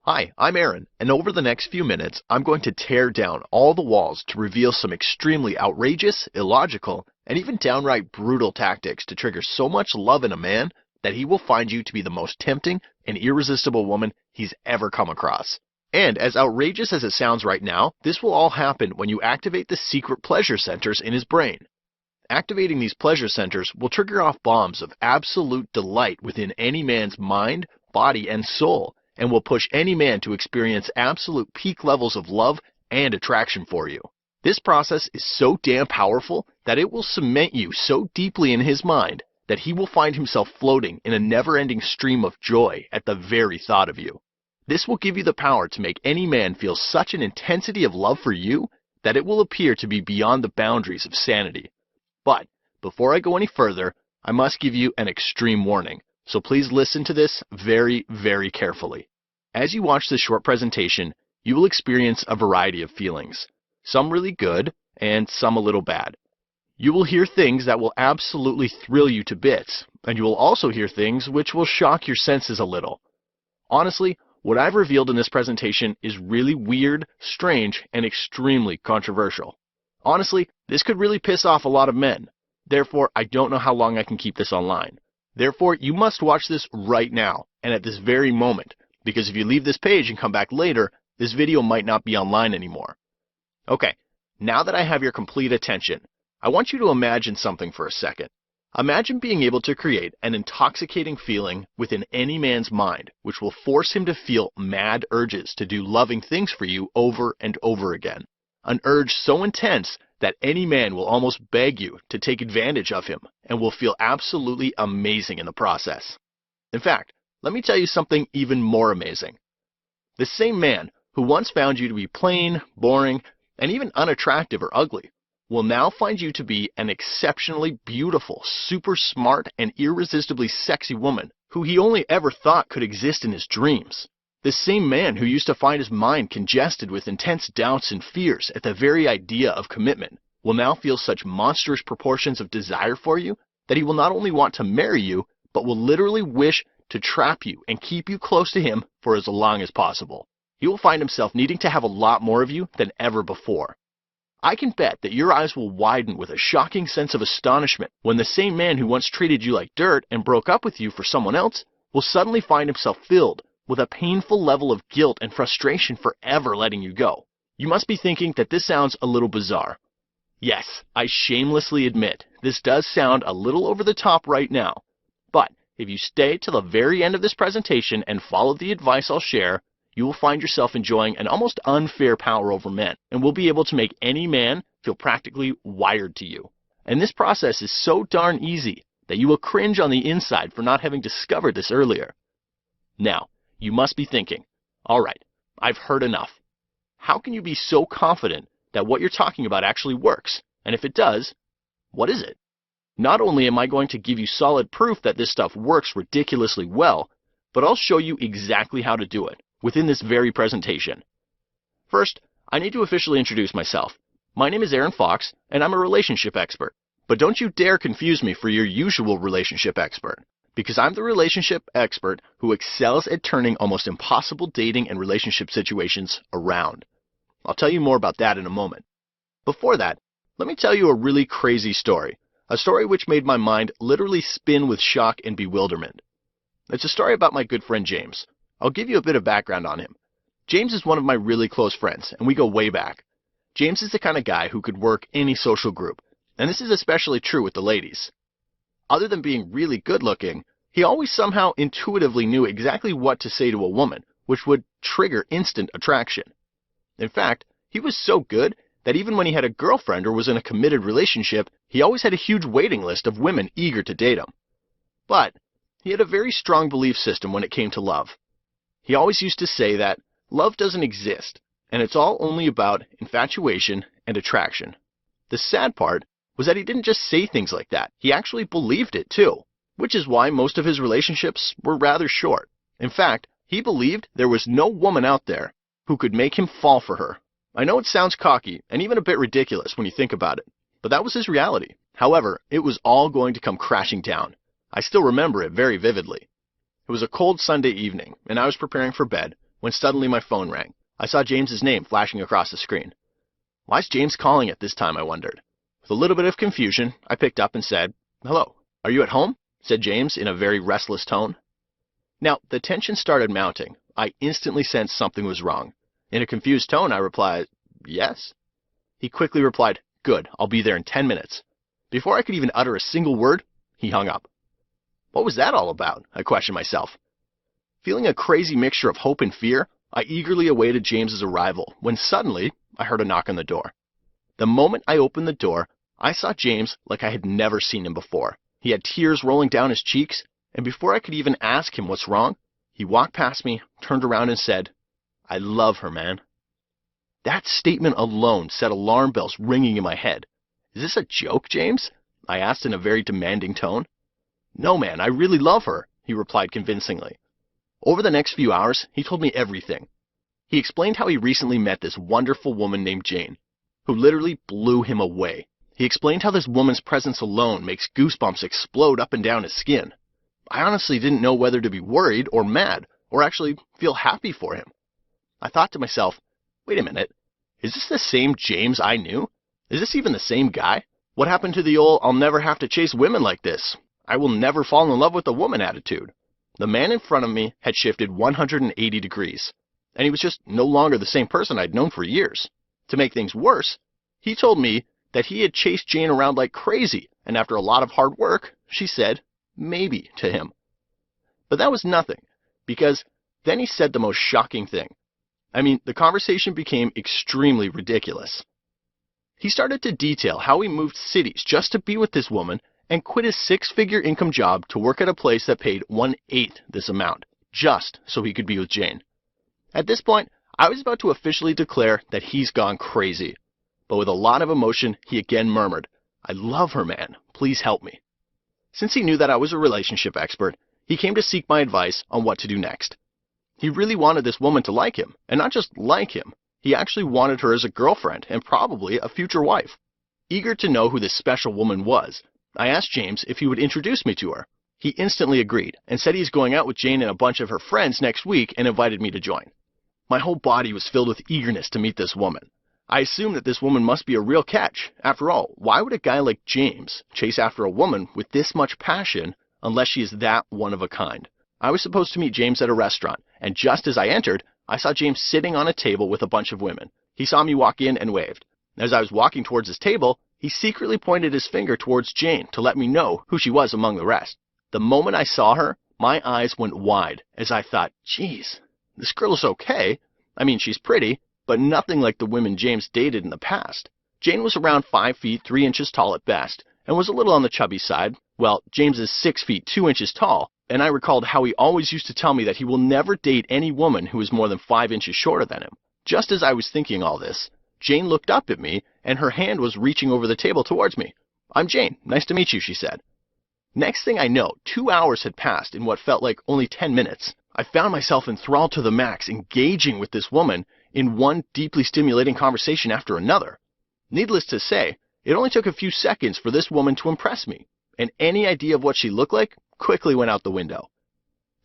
Hi, I'm Aaron, and over the next few minutes, I'm going to tear down all the walls to reveal some extremely outrageous, illogical, and even downright brutal tactics to trigger so much love in a man that he will find you to be the most tempting and irresistible woman he's ever come across. And as outrageous as it sounds right now, this will all happen when you activate the secret pleasure centers in his brain. Activating these pleasure centers will trigger off bombs of absolute delight within any man's mind, body, and soul, and will push any man to experience absolute peak levels of love and attraction for you. This process is so damn powerful that it will cement you so deeply in his mind that he will find himself floating in a never-ending stream of joy at the very thought of you. This will give you the power to make any man feel such an intensity of love for you that it will appear to be beyond the boundaries of sanity. But before I go any further, I must give you an extreme warning, so please listen to this very, very carefully. As you watch this short presentation, you will experience a variety of feelings, some really good and some a little bad. You will hear things that will absolutely thrill you to bits, and you will also hear things which will shock your senses a little. Honestly, what I've revealed in this presentation is really weird, strange, and extremely controversial. Honestly, this could really piss off a lot of men. Therefore, I don't know how long I can keep this online. Therefore, you must watch this right now, and at this very moment, because if you leave this page and come back later, this video might not be online anymore. Okay, now that I have your complete attention, I want you to imagine something for a second. Imagine being able to create an intoxicating feeling within any man's mind, which will force him to feel mad urges to do loving things for you over and over again. An urge so intense that any man will almost beg you to take advantage of him and will feel absolutely amazing in the process. In fact, let me tell you something even more amazing. The same man who once found you to be plain, boring, and even unattractive or ugly will now find you to be an exceptionally beautiful, super smart, and irresistibly sexy woman who he only ever thought could exist in his dreams. The same man who used to find his mind congested with intense doubts and fears at the very idea of commitment will now feel such monstrous proportions of desire for you that he will not only want to marry you, but will literally wish to trap you and keep you close to him for as long as possible. He will find himself needing to have a lot more of you than ever before. I can bet that your eyes will widen with a shocking sense of astonishment when the same man who once treated you like dirt and broke up with you for someone else will suddenly find himself filled with a painful level of guilt and frustration for ever letting you go. You must be thinking that this sounds a little bizarre. Yes, I shamelessly admit this does sound a little over the top right now. But if you stay till the very end of this presentation and follow the advice I'll share, you will find yourself enjoying an almost unfair power over men and will be able to make any man feel practically wired to you. And this process is so darn easy that you will cringe on the inside for not having discovered this earlier. Now, you must be thinking, all right, I've heard enough. How can you be so confident that what you're talking about actually works? And if it does, what is it? Not only am I going to give you solid proof that this stuff works ridiculously well, but I'll show you exactly how to do it within this very presentation. First, I need to officially introduce myself. My name is Aaron Fox, and I'm a relationship expert. But don't you dare confuse me for your usual relationship expert, because I'm the relationship expert who excels at turning almost impossible dating and relationship situations around. I'll tell you more about that in a moment. Before that, let me tell you a really crazy story, a story which made my mind literally spin with shock and bewilderment. It's a story about my good friend James. I'll give you a bit of background on him. James is one of my really close friends, and we go way back. James is the kind of guy who could work any social group, and this is especially true with the ladies. Other than being really good looking, he always somehow intuitively knew exactly what to say to a woman, which would trigger instant attraction. In fact, he was so good that even when he had a girlfriend or was in a committed relationship, he always had a huge waiting list of women eager to date him. But he had a very strong belief system when it came to love. He always used to say that love doesn't exist, and it's all only about infatuation and attraction. The sad part was that he didn't just say things like that, he actually believed it too, which is why most of his relationships were rather short. In fact, he believed there was no woman out there who could make him fall for her. I know it sounds cocky and even a bit ridiculous when you think about it, but that was his reality. However, it was all going to come crashing down. I still remember it very vividly. It was a cold Sunday evening, and I was preparing for bed when suddenly my phone rang. I saw James's name flashing across the screen. Why's James calling at this time, I wondered. With a little bit of confusion, I picked up and said, "Hello, are you at home?" said James in a very restless tone. Now, the tension started mounting. I instantly sensed something was wrong. In a confused tone, I replied, "Yes." He quickly replied, "Good, I'll be there in 10 minutes. Before I could even utter a single word, he hung up. What was that all about? I questioned myself. Feeling a crazy mixture of hope and fear, I eagerly awaited James's arrival when suddenly I heard a knock on the door. The moment I opened the door, I saw James like I had never seen him before. He had tears rolling down his cheeks, and before I could even ask him what's wrong, he walked past me, turned around and said, "I love her, man." That statement alone set alarm bells ringing in my head. "Is this a joke, James?" I asked in a very demanding tone. "No, man, I really love her," he replied convincingly. Over the next few hours, he told me everything. He explained how he recently met this wonderful woman named Jane, who literally blew him away. He explained how this woman's presence alone makes goosebumps explode up and down his skin. I honestly didn't know whether to be worried or mad, or actually feel happy for him. I thought to myself, wait a minute, is this the same James I knew? Is this even the same guy? What happened to the old, "I'll never have to chase women like this. I will never fall in love with a woman" attitude? The man in front of me had shifted 180 degrees, and he was just no longer the same person I'd known for years. To make things worse, he told me that he had chased Jane around like crazy, and after a lot of hard work, she said maybe to him. But that was nothing, because then he said the most shocking thing. I mean, the conversation became extremely ridiculous. He started to detail how he moved cities just to be with this woman and quit his 6-figure income job to work at a place that paid 1/8 this amount, just so he could be with Jane. At this point, I was about to officially declare that he's gone crazy. But with a lot of emotion, he again murmured, "I love her, man. Please help me." Since he knew that I was a relationship expert, he came to seek my advice on what to do next. He really wanted this woman to like him, and not just like him. He actually wanted her as a girlfriend and probably a future wife. Eager to know who this special woman was, I asked James if he would introduce me to her. He instantly agreed and said he's going out with Jane and a bunch of her friends next week and invited me to join. My whole body was filled with eagerness to meet this woman. I assumed that this woman must be a real catch. After all, why would a guy like James chase after a woman with this much passion unless she is that one of a kind? I was supposed to meet James at a restaurant, and just as I entered, I saw James sitting on a table with a bunch of women. He saw me walk in and waved. As I was walking towards his table, he secretly pointed his finger towards Jane to let me know who she was among the rest. The moment I saw her, my eyes went wide as I thought, geez, this girl is okay. I mean, she's pretty, but nothing like the women James dated in the past. Jane was around 5 feet 3 inches tall at best, and was a little on the chubby side. Well, James is 6 feet 2 inches tall, and I recalled how he always used to tell me that he will never date any woman who is more than 5 inches shorter than him. Just as I was thinking all this, Jane looked up at me, and her hand was reaching over the table towards me. "I'm Jane. Nice to meet you," she said. Next thing I know, 2 hours had passed in what felt like only 10 minutes. I found myself enthralled to the max, engaging with this woman in one deeply stimulating conversation after another. Needless to say, it only took a few seconds for this woman to impress me, and any idea of what she looked like quickly went out the window.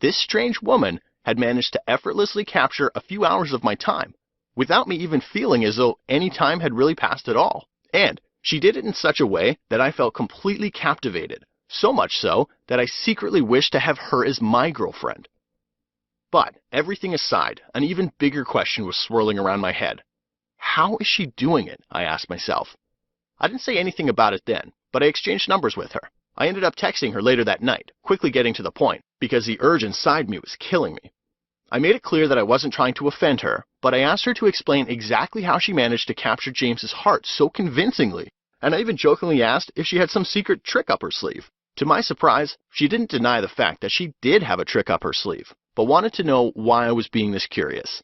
This strange woman had managed to effortlessly capture a few hours of my time, without me even feeling as though any time had really passed at all. And she did it in such a way that I felt completely captivated, so much so that I secretly wished to have her as my girlfriend. But everything aside, an even bigger question was swirling around my head. How is she doing it? I asked myself. I didn't say anything about it then, but I exchanged numbers with her. I ended up texting her later that night, quickly getting to the point, because the urge inside me was killing me. I made it clear that I wasn't trying to offend her, but I asked her to explain exactly how she managed to capture James's heart so convincingly, and I even jokingly asked if she had some secret trick up her sleeve. To my surprise, she didn't deny the fact that she did have a trick up her sleeve, but wanted to know why I was being this curious.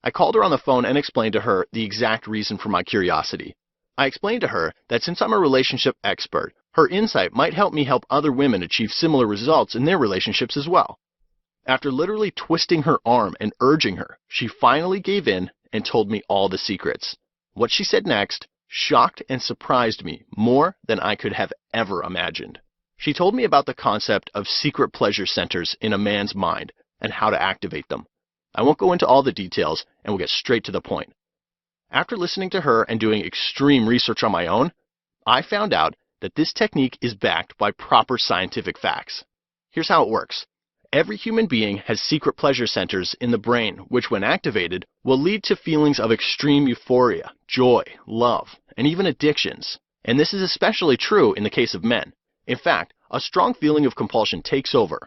I called her on the phone and explained to her the exact reason for my curiosity. I explained to her that since I'm a relationship expert, her insight might help me help other women achieve similar results in their relationships as well. After literally twisting her arm and urging her, she finally gave in and told me all the secrets. What she said next shocked and surprised me more than I could have ever imagined. She told me about the concept of secret pleasure centers in a man's mind and how to activate them. I won't go into all the details, and we'll get straight to the point. After listening to her and doing extreme research on my own, I found out that this technique is backed by proper scientific facts. Here's how it works. Every human being has secret pleasure centers in the brain, which when activated will lead to feelings of extreme euphoria, joy, love, and even addictions. And this is especially true in the case of men. In fact, a strong feeling of compulsion takes over,